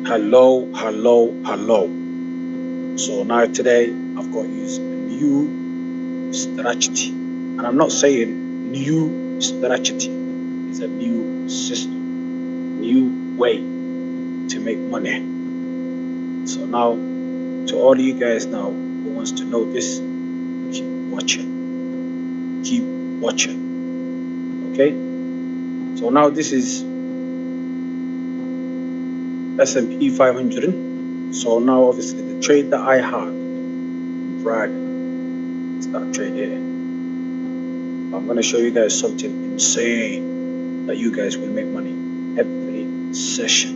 Hello. So now today I've got to use a new strategy, and I'm not saying new strategy. It's a new system, new way to make money. So now, to all you guys now who wants to know this, keep watching. Okay. So now this is S&P 500. So now obviously the trade that I had on Friday, it's that trade here. I'm going to show you guys something insane that you guys will make money every session.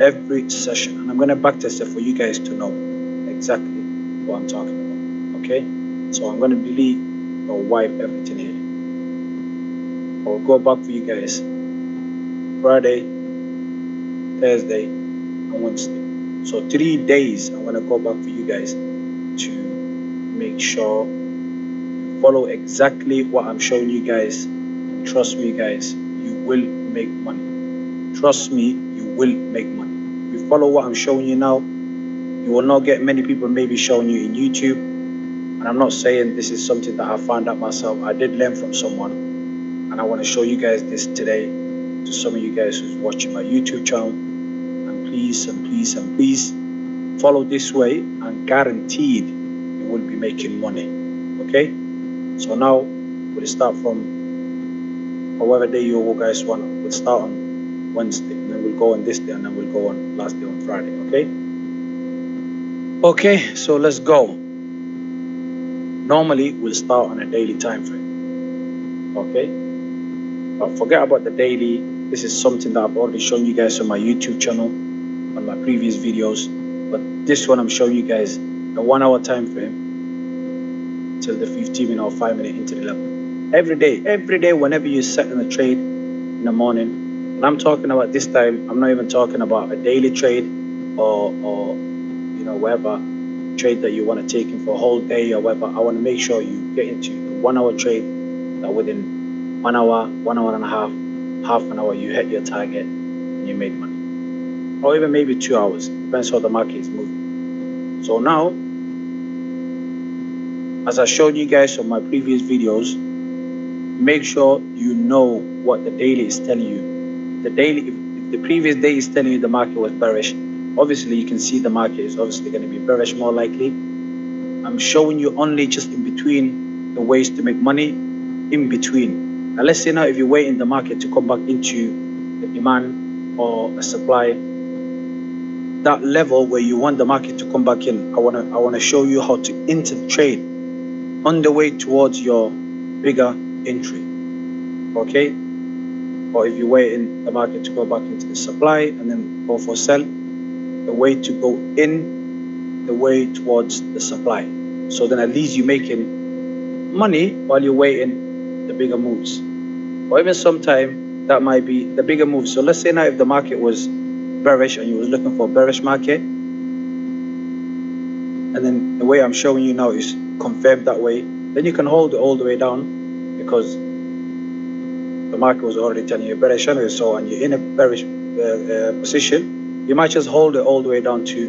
And I'm going to backtest it for you guys to know exactly what I'm talking about. Okay, so I'm going to delete or wipe everything here. I'll go back for you guys Friday, Thursday and Wednesday. So 3 days I'm going to go back for you guys to make sure you follow exactly what I'm showing you guys. And trust me guys, you will make money. Trust me, you will make money. If you follow what I'm showing you now, you will not get many people maybe showing you in YouTube. And I'm not saying this is something that I found out myself. I did learn from someone, and I want to show you guys this today to some of you guys who's watching my YouTube channel. And please follow this way, and guaranteed you will be making money. Okay, so now we'll start from however day you guys want. We'll start on Wednesday, and then we'll go on this day, and then we'll go on last day on Friday. Okay, so let's go. Normally we'll start on a daily time frame. Okay, but forget about the daily. This is something that I've already shown you guys on my YouTube channel, on my previous videos. But this one I'm showing you guys a 1 hour time frame till the 15-minute or 5-minute into the level. Every day, whenever you set in a trade in the morning. And I'm talking about this time, I'm not even talking about a daily trade or whatever trade that you want to take in for a whole day or whatever. I want to make sure you get into the 1 hour trade that within 1 hour, 1 hour and a half an hour, you hit your target and you made money. Or even maybe 2 hours, depends how the market is moving. So now, as I showed you guys on my previous videos, make sure you know what the daily is telling you. If the previous day is telling you the market was bearish, obviously you can see the market is obviously going to be bearish more likely. I'm showing you only just in between the ways to make money, in between. Now let's say now if you're waiting the market to come back into the demand or a supply, that level where you want the market to come back in, I wanna show you how to enter the trade on the way towards your bigger entry. Okay, or if you're waiting the market to go back into the supply and then go for sell, the way to go in, the way towards the supply. So then at least you're making money while you're waiting the bigger moves, or even sometime that might be the bigger moves. So let's say now if the market was bearish and you was looking for a bearish market, and then the way I'm showing you now is confirmed that way, then you can hold it all the way down, because the market was already telling you bearish anyway. So and you're in a bearish position, you might just hold it all the way down to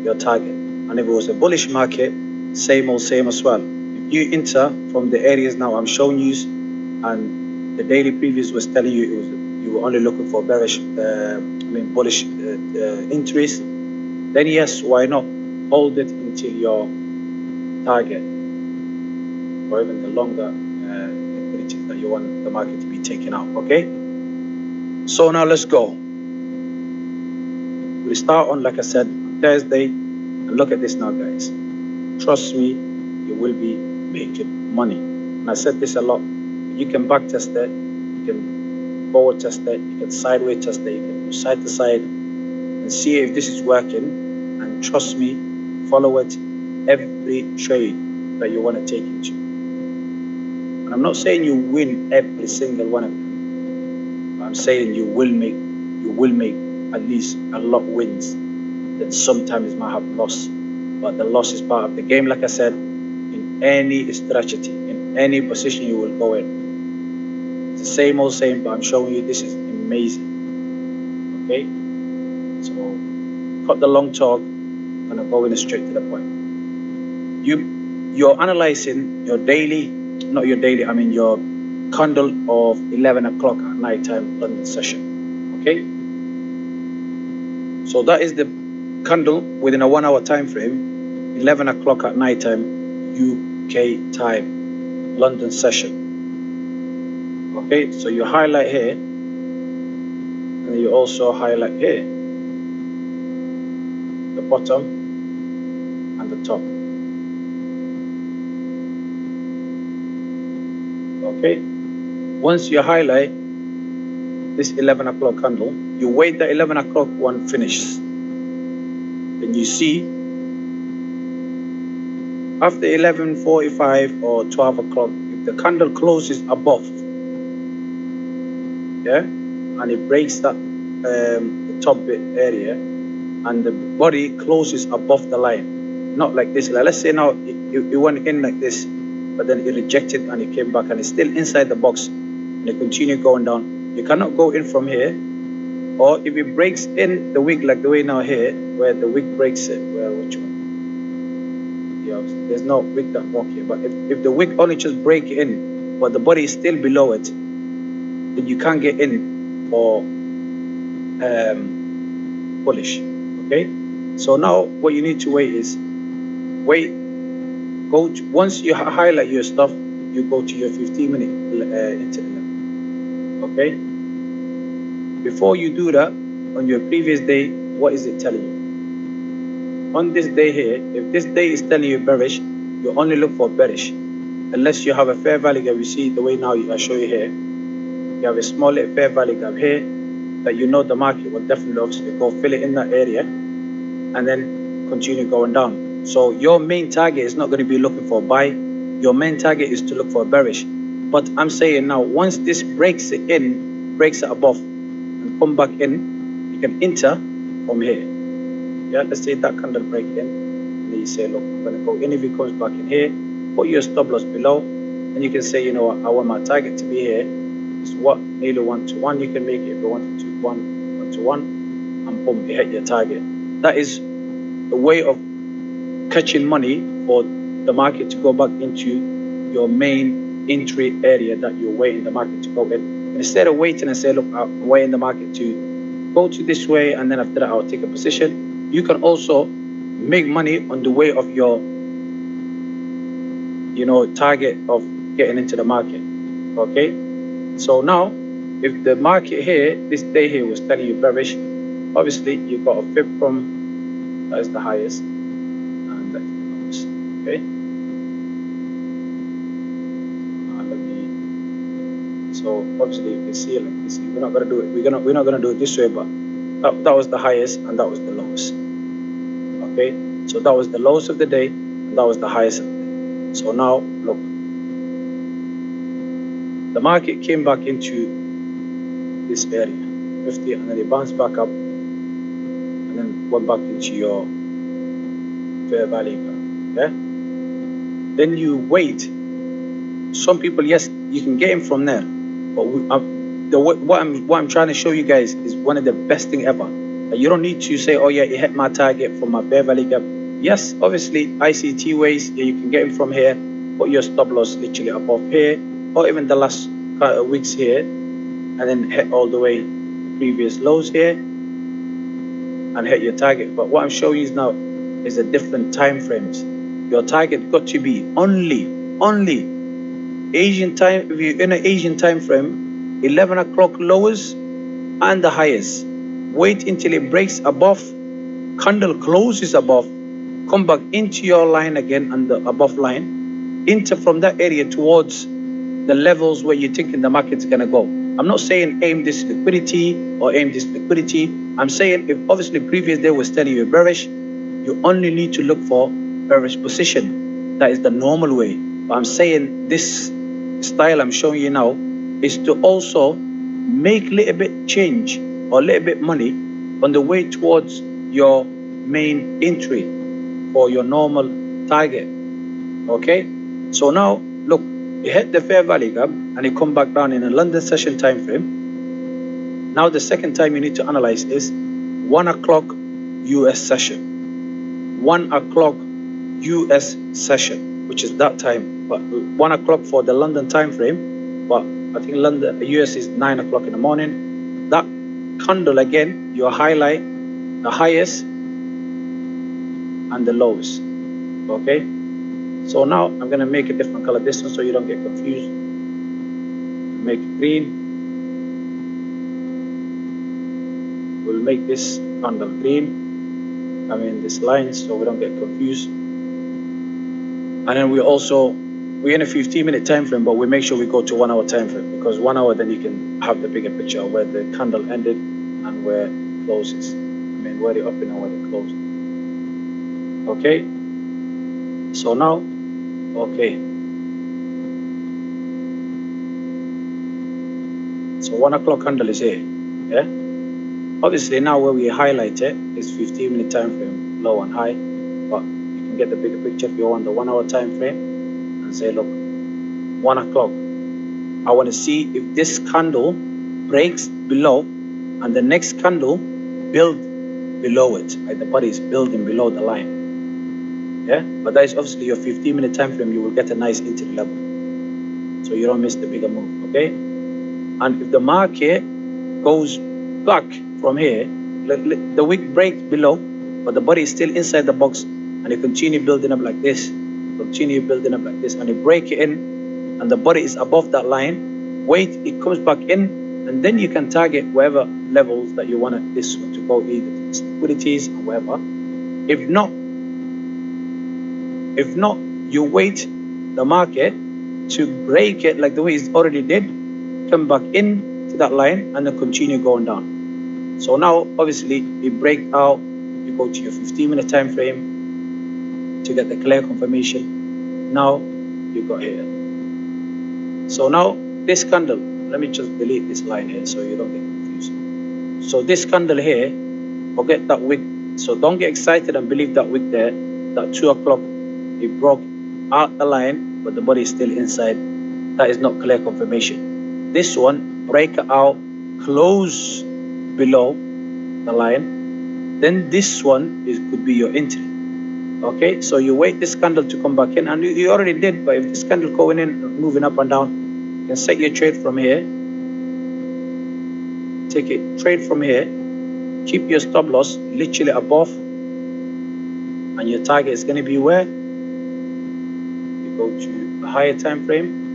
your target. And if it was a bullish market, same as well. If you enter from the areas now I'm showing you, and the daily previous was telling you you were only looking for bearish, bullish entries, then yes, why not hold it until your target, or even the longer liquidities that you want the market to be taken out. Okay, so now let's go. We start on, like I said, Thursday, and look at this now guys. Trust me, you will be making money. And I said this a lot. You can back test it, you can forward test it, you can sideways test it, you can do side to side and see if this is working. And trust me, follow it every trade that you want to take into. And I'm not saying you win every single one of them, but I'm saying you will make at least a lot wins. Then sometimes you might have loss, but the loss is part of the game. Like I said, in any strategy, in any position you will go in, it's the same, but I'm showing you this is amazing. Okay, So cut the long talk, I'm gonna go in straight to the point. You're analyzing your daily, not your daily, I mean your candle of 11 o'clock at night time London session. Okay, so that is the candle within a 1 hour time frame, 11 o'clock at night time UK time London session. Okay, so you highlight here and you also highlight here the bottom and the top. Okay, once you highlight this 11 o'clock candle, you wait the 11 o'clock one finishes. Then you see after 11:45 or 12 o'clock, if the candle closes above, yeah, and it breaks that the top bit area, and the body closes above the line, not like this. Like, let's say now it went in like this, but then it rejected and it came back and it's still inside the box, and it continued going down. You cannot go in from here, or if it breaks in the wick like the way now here, where the wick breaks it, well, which one? Yeah, there's no wick that broke here, but if the wick only just break in, but the body is still below it, then you can't get in for bullish. Okay, so now what you need to wait is once you highlight your stuff, you go to your 15-minute interval. Okay, before you do that, on your previous day, what is it telling you? On this day here, if this day is telling you bearish, you only look for bearish, unless you have a fair value gap. You see the way now I show you here, you have a small little fair value gap here that you know the market will definitely obviously go fill it in that area and then continue going down. So your main target is not going to be looking for a buy. Your main target is to look for a bearish. But I'm saying now, once this breaks it above and come back in, you can enter from here. Yeah, let's say that candle break in, and then you say, look, I'm going to go in. If it comes back in here, put your stop loss below, and you can say, you know what, I want my target to be here. It's what, nearly 1-to-1. You can make it if you wanted to 1-to-1, and boom, you hit your target. That is the way of catching money for the market to go back into your main entry area that you're waiting the market to go in. Instead of waiting and say, look, I'm waiting the market to go to this way, and then after that I'll take a position. You can also make money on the way of your, target of getting into the market. Okay, so now if the market here, this day here was telling you bearish, obviously you got a fib from, that is the highest, and that is the lowest. Okay, so obviously you can see it like this. We're not gonna do it. We're not gonna do it this way, but that was the highest and that was the lowest. Okay, so that was the lowest of the day and that was the highest of the day. So now look, the market came back into this area 50, and then it bounced back up and then went back into your fair value. Okay, then you wait. Some people, yes, you can get in from there, but what I'm trying to show you guys is one of the best thing ever. You don't need to say, oh yeah, it hit my target from my fair value gap. Yes, obviously ICT ways, yeah, you can get in from here, put your stop loss literally above here, or even the last weeks here, and then hit all the way the previous lows here and hit your target. But what I'm showing you now is the different time frames. Your target got to be only Asian time. If you're in an Asian time frame, 11 o'clock lowest and the highest. Wait until it breaks above, candle closes above, come back into your line again and the above line, enter from that area towards the levels where you're thinking the market's gonna go. I'm not saying aim this liquidity or aim this liquidity. I'm saying if obviously previous day was telling you bearish, you only need to look for bearish position. That is the normal way. But I'm saying this style I'm showing you now is to also make a little bit change or a little bit money on the way towards your main entry for your normal target. Okay, so now look, it hit the fair value gap and it come back down in a London session time frame. Now the second time you need to analyze is 1 o'clock US session. 1 o'clock US session, which is that time, but 1 o'clock for the London time frame, but I think London, US is 9 o'clock in the morning. That candle again, you highlight the highest and the lowest. Okay, so now I'm gonna make a different color this one so you don't get confused. Make it green. We'll make this candle green. I mean this line so we don't get confused. And then we're in a 15-minute time frame, but we make sure we go to 1 hour time frame, because 1 hour then you can have the bigger picture of where the candle ended and where it closes. I mean where they open and where they close. Okay. So now, okay. So 1 o'clock candle is here. Yeah. Obviously now where we highlight it is 15-minute time frame, low and high, but you can get the bigger picture if you want the 1 hour time frame and say, look, 1 o'clock. I want to see if this candle breaks below and the next candle build below it, like the body is building below the line. Yeah, but that is obviously your 15-minute time frame. You will get a nice entry level, so you don't miss the bigger move. Okay, and if the market goes back from here, the wick breaks below, but the body is still inside the box, and you continue building up like this, and you break it in, and the body is above that line. Wait, it comes back in, and then you can target wherever levels that you want this one to go, either to liquidities or wherever. If not, you wait the market to break it like the way it already did, come back in to that line, and then continue going down. So now, obviously, it break out, you go to your 15-minute time frame to get the clear confirmation. Now, you got here. So now, this candle, let me just delete this line here so you don't get confused. So this candle here, forget that wick. So don't get excited and believe that wick there, that 2 o'clock, it broke out the line, but the body is still inside. That is not clear confirmation. This one, break out, close below the line. Then this one could be your entry. Okay, so you wait this candle to come back in, and you already did, but if this candle going in, moving up and down, you can set your trade from here. Take it, trade from here. Keep your stop loss literally above, and your target is going to be where? Go to a higher time frame.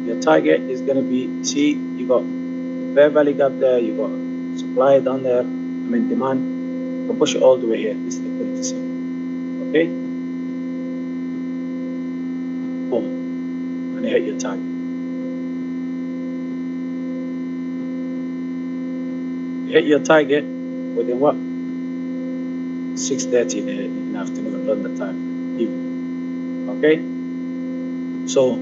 Your target is going to be, see, you got fair value gap there, you got supply down there, demand. You can push it all the way here. This is liquidity zone. Okay, boom, and you hit your target. You hit your target within what? 6:30 in the afternoon, London time. Okay, so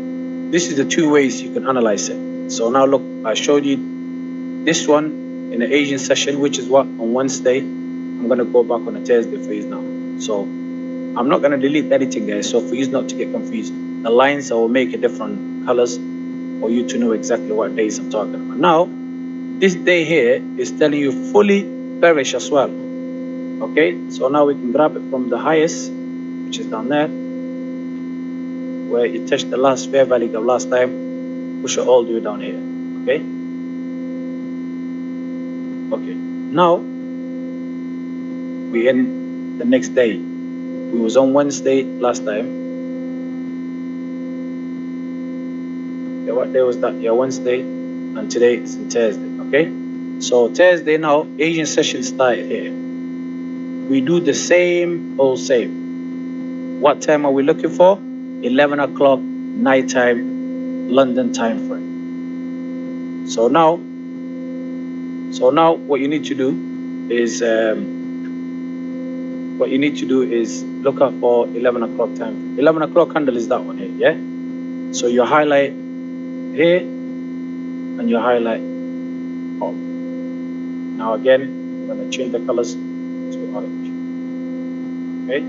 this is the two ways you can analyze it. So now look, I showed you this one in the Asian session, which is what, on Wednesday. I'm going to go back on a Thursday for you now. So I'm not going to delete anything, guys, so for you not to get confused. The lines, I will make a different colors for you to know exactly what days I'm talking about. Now this day here is telling you fully bearish as well. Okay, so now we can grab it from the highest, which is down there, where it touched the last fair value of last time, push it all the way down here. Okay. Okay. Now we in the next day. We was on Wednesday last time. Yeah, what day was that? Yeah, Wednesday, and today is Thursday. Okay. So Thursday now, Asian session started here. We do the same old same. What time are we looking for? 11 o'clock nighttime London time frame. So now what you need to do is look out for 11 o'clock time frame. 11 o'clock candle is that one here, yeah? So you highlight here and you highlight up. Now again, I'm gonna change the colors to orange. Okay?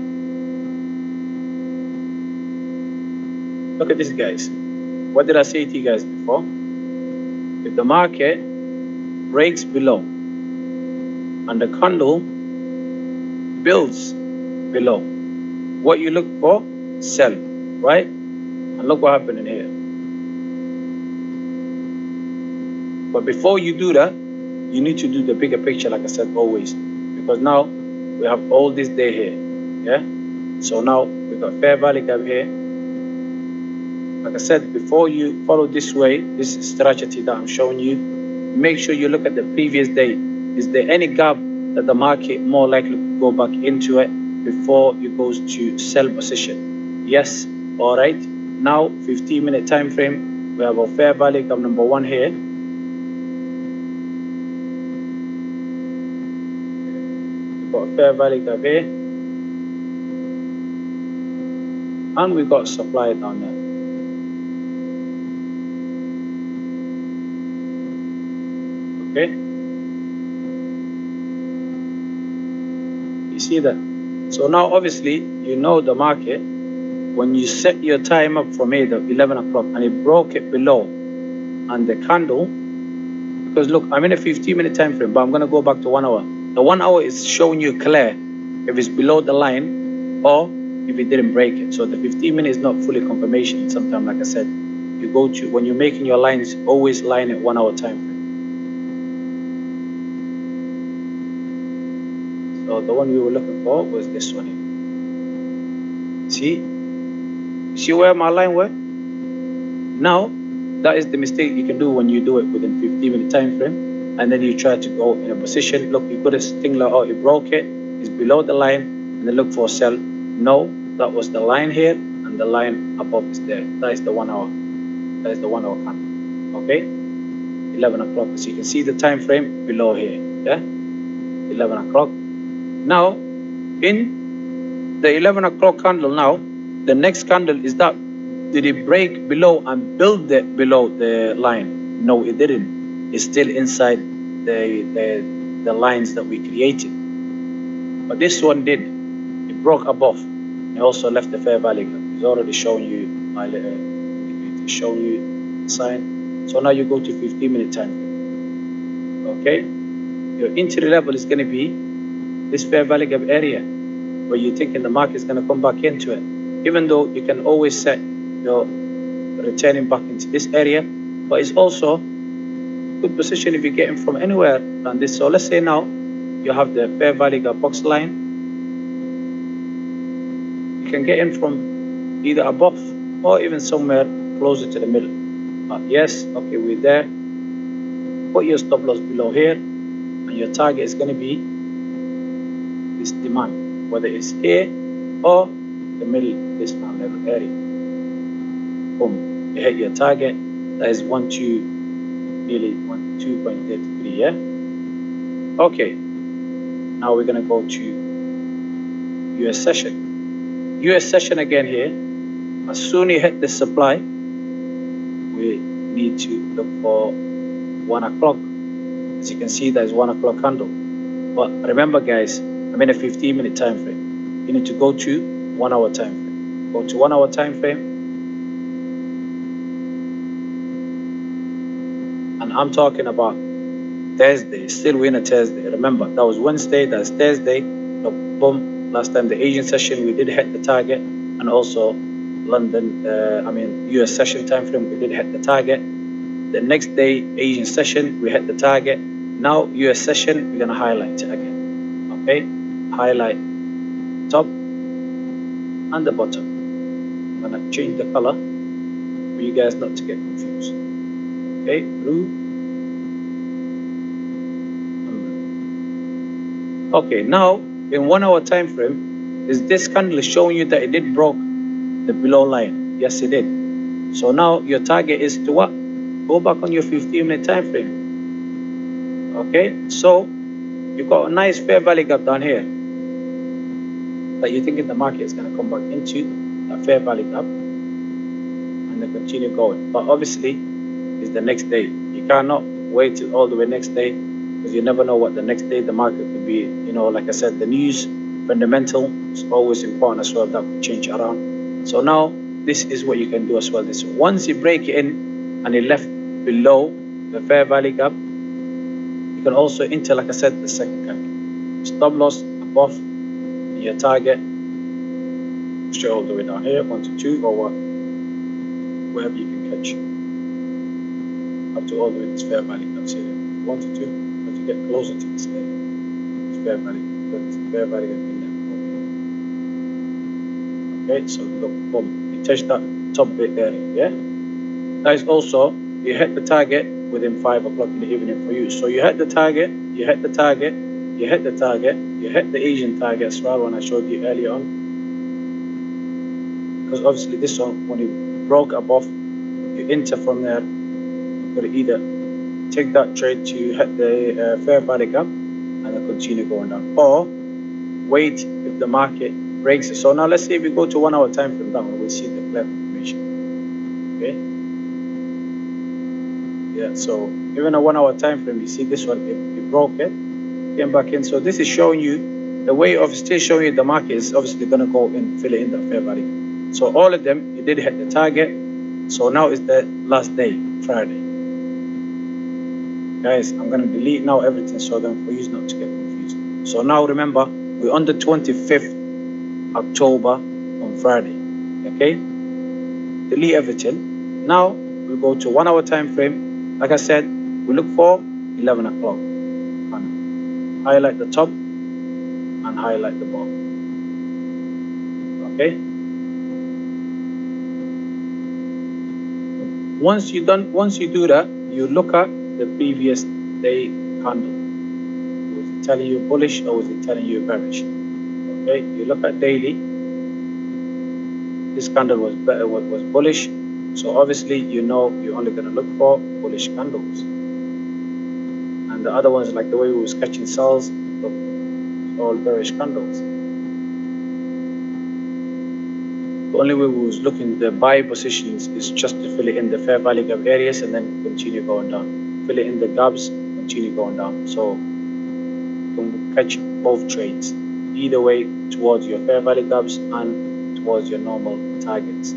Look at this, guys. What did I say to you guys before? If the market breaks below and the candle builds below, what you look for? Sell, right? And look what happened in here. But before you do that, you need to do the bigger picture, like I said, always, because now we have all this day here. Yeah, so now we've got fair value gap here. Like I said, before you follow this way, this strategy that I'm showing you, make sure you look at the previous day. Is there any gap that the market more likely to go back into it before it goes to sell position? Yes. All right. Now 15-minute time frame, we have a fair value gap number 1 here. We've got a fair value gap here, and we got supply down there. Okay, you see that? So now obviously you know the market, when you set your time up from 11 o'clock and it broke it below, and the candle, because look, I'm in a 15-minute time frame, but I'm going to go back to 1 hour. The 1 hour is showing you clear if it's below the line or if it didn't break it. So the 15-minute is not fully confirmation. Sometimes, like I said, you go to, when you're making your lines, always line at 1 hour time frame. So the one we were looking for was this one here. See where my line were? Now, that is the mistake you can do when you do it within 15-minute time frame, and then you try to go in a position. Look, you got a thing like, oh, it broke it, it's below the line, and then look for a sell. No, that was the line here, and the line above is there. That is the 1 hour. That is the 1 hour candle. Okay, 11 o'clock. So you can see the time frame below here. Yeah, 11 o'clock. Now, in the 11 o'clock candle, now the next candle is that. Did it break below and build it below the line? No, it didn't. It's still inside the lines that we created. But this one did. It broke above. It also left the fair value gap. It's already showing you my it's showing you the sign. So now you go to 15-minute time frame. Okay? Your entry level is going to be this fair value gap area where you're thinking the market is going to come back into it. Even though you can always set your returning back into this area, but it's also good position if you're getting from anywhere than this. So let's say now you have the fair value gap box line, you can get in from either above or even somewhere closer to the middle. Yes, okay, we're there. Put your stop loss below here, and your target is going to be this demand, whether it's here or the middle discount level area. Boom, you hit your target. That is nearly 2.33. Yeah. Okay. Now we're gonna go to US session. US session again here. As soon as you hit the supply, we need to look for 1 o'clock. As you can see, that is 1 o'clock candle. But remember, guys, I'm in a 15-minute time frame. You need to go to 1 hour time frame. Go to 1 hour time frame. And I'm talking about Thursday. Still we're in a Thursday. Remember, that was Wednesday, that's Thursday. So boom, last time the Asian session we did hit the target, and also London, US session time frame we did hit the target. The next day Asian session we hit the target. Now US session we're gonna highlight it again. Okay, highlight top and the bottom. I'm gonna change the color for you guys not to get confused. Okay, blue and blue. Okay, now in 1 hour time frame, is this candle showing you that it did broke the below line? Yes, it did. So now your target is to what? Go back on your 15-minute time frame. Okay, so you've got a nice fair value gap down here that you're thinking the market is going to come back into that fair value gap and then continue going. But obviously, it's the next day. You cannot wait till all the way next day, because you never know what the next day the market could be. You know, like I said, the news fundamental is always important as well. That could change around. So now this is what you can do as well. This once you break it in and it left below the fair value gap, you can also enter, like I said, the second candle. stop loss above your target, straight all the way down here, 1 to 2 or what, wherever you can catch, up to all the way to this fair value gap. See there, 1 to 2, but to get closer to this area, it's fair value, because it's fair value gap in there. Okay, so look, boom, you touch that top bit area, yeah? That is also, you hit the target within 5 o'clock in the evening for you. So you hit the target, you hit the target, you hit the target, you hit the Asian target as well when I showed you earlier on. Because obviously this one, when it broke above, you enter from there, you've got to either take that trade to hit the fair value gap and then continue going down, or wait if the market breaks it. So now let's say if we go to 1 hour time frame down, we'll see the clear confirmation. Okay. Yeah, so even a 1 hour time frame, you see this one, it broke it, came back in. So this is showing you the way of still showing you the market is obviously going to go and fill it in the fair value. So all of them, you did hit the target. So now is the last day, Friday. Guys, I'm going to delete now everything so that for you not to get confused. So now remember, we're on the 25th October on Friday. Okay, delete everything. Now we'll go to 1 hour time frame. Like I said, we look for 11 o'clock and highlight the top and highlight the bottom. Okay, once you do that, you look at the previous day candle. Was it telling you bullish or was it telling you bearish? Okay, you look at daily. This candle was bullish, so obviously you know you're only going to look for bullish candles. And the other ones, like the way we was catching sells, look, all bearish candles. The only way we was looking at the buy positions is just to fill it in the fair value gap areas and then continue going down. Fill it in the gaps, continue going down. So you can catch both trades, either way towards your fair value gaps and towards your normal targets.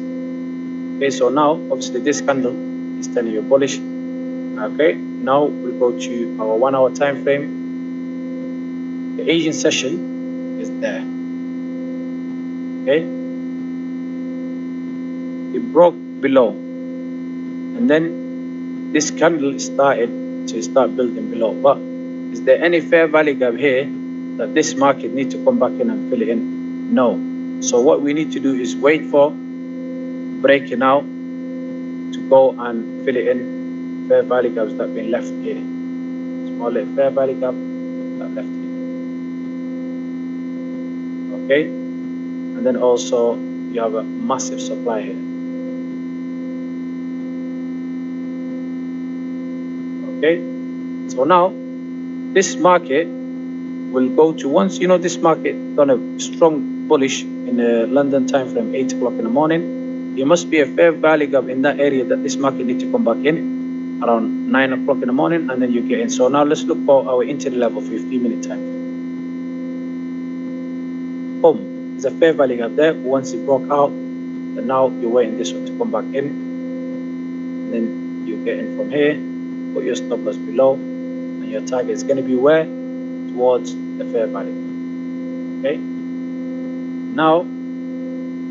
Okay, so now obviously this candle is telling you bullish. Okay, now we'll go to our 1 hour time frame. The Asian session is there. Okay, it broke below, and then this candle started to start building below. But is there any fair value gap here that this market needs to come back in and fill it in? No. So what we need to do is wait for breaking out to go and fill it in fair value gaps that have been left here. Small little fair value gap that left here. Okay, and then also you have a massive supply here. Okay, so now this market will go to, once you know this market done a strong bullish in the London time frame, 8 o'clock in the morning, there must be a fair value gap in that area that this market needs to come back in around 9 o'clock in the morning, and then you get in. So now let's look for our intraday level 15-minute time frame. Boom, there's a fair value gap there. Once it broke out, and now you're waiting this one to come back in, and then you get in from here, put your stop loss below, and your target is going to be where? Towards the fair value. Okay, now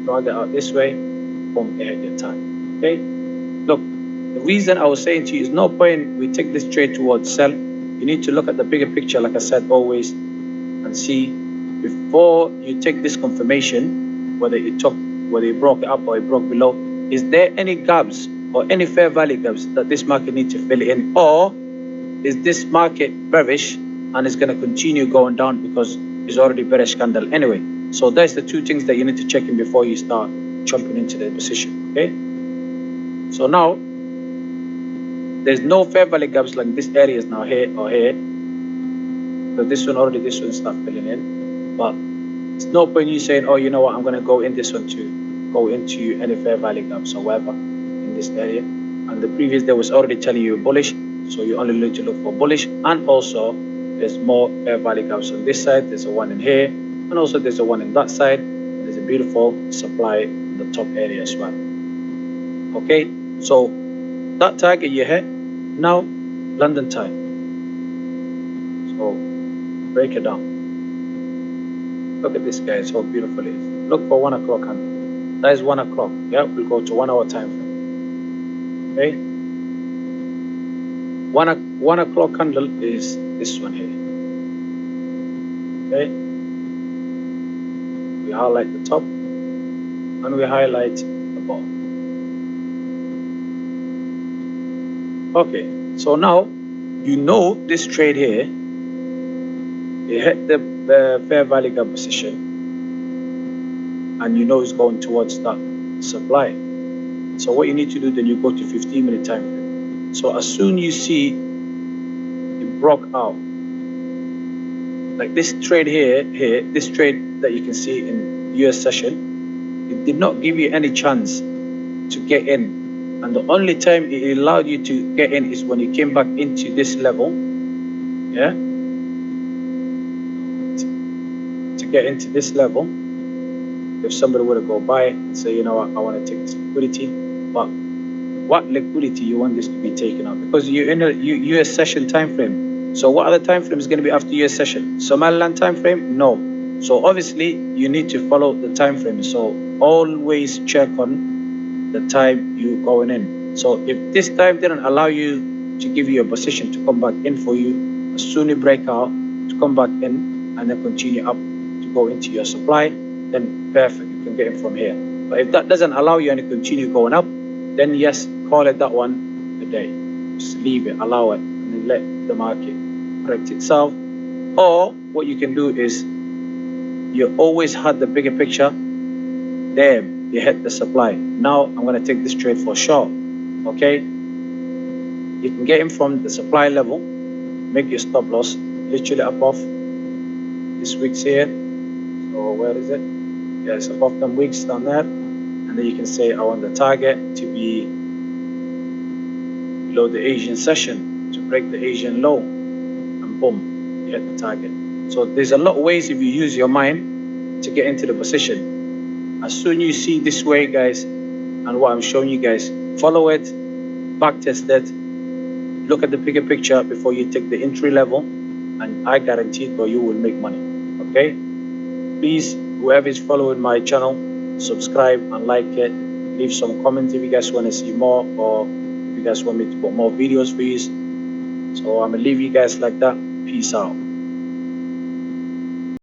drag it out this way, boom, you hit your target. Okay, look, the reason I was saying to you is no point we take this trade towards sell. You need to look at the bigger picture, like I said always, and see before you take this confirmation, whether it broke it up or it broke below, is there any gaps or any fair value gaps that this market needs to fill in, or is this market bearish and it's going to continue going down because it's already bearish candle anyway? So that's the two things that you need to check in before you start jumping into the position. Okay, so now there's no fair value gaps like this area is now here or here, so this one start filling in. But it's no point you saying, oh, you know what, I'm going to go in this one to go into any fair value gaps or whatever in this area. And the previous day was already telling you bullish, so you only need to look for bullish. And also there's more fair value gaps on this side. There's a one in here, and also there's a one in that side. And there's a beautiful supply in the top area as well. Okay, so that target you hit now, London time. So break it down. Look at this, guys, how beautiful it is. Look for 1 o'clock candle. That is 1 o'clock. Yeah, we'll go to 1 hour time frame. Okay, 1 o'clock candle is this one here. Okay, we highlight the top and we highlight the bottom. Okay, so now you know this trade here, it hit the fair value gap position, and you know it's going towards that supply. So what you need to do, then you go to 15-minute time frame. So as soon you see it broke out, like this trade here, this trade that you can see in US session, it did not give you any chance to get in. And the only time it allowed you to get in is when you came back into this level, yeah? To get into this level, if somebody were to go buy and say, you know what, I want to take this liquidity, but what liquidity you want this to be taken out? Because you're in a US session time frame. So what other time frame is going to be after US session? Somaliland time frame? No. So obviously you need to follow the time frame. So always check on the time you going in. So if this time didn't allow you to give you a position to come back in for you, as soon as you break out, to come back in and then continue up to go into your supply, then perfect, you can get in from here. But if that doesn't allow you and you continue going up, then yes, call it that one a day. Just leave it, allow it, and then let the market correct itself. Or what you can do is, you always had the bigger picture. There, you hit the supply. Now I'm going to take this trade for short. Okay, you can get in from the supply level, make your stop loss literally above this wicks here. So where is it? Yes, above them wicks down there. And then you can say I want the target to be below the Asian session to break the Asian low, and boom, you hit the target. So there's a lot of ways if you use your mind to get into the position. As soon you see this way, guys, and what I'm showing you guys, follow it, back test it, look at the bigger picture before you take the entry level, and I guarantee it, you will make money. Okay, please, whoever is following my channel, subscribe and like it. Leave some comments if you guys want to see more, or if you guys want me to put more videos for you. So I'm gonna leave you guys like that. Peace out.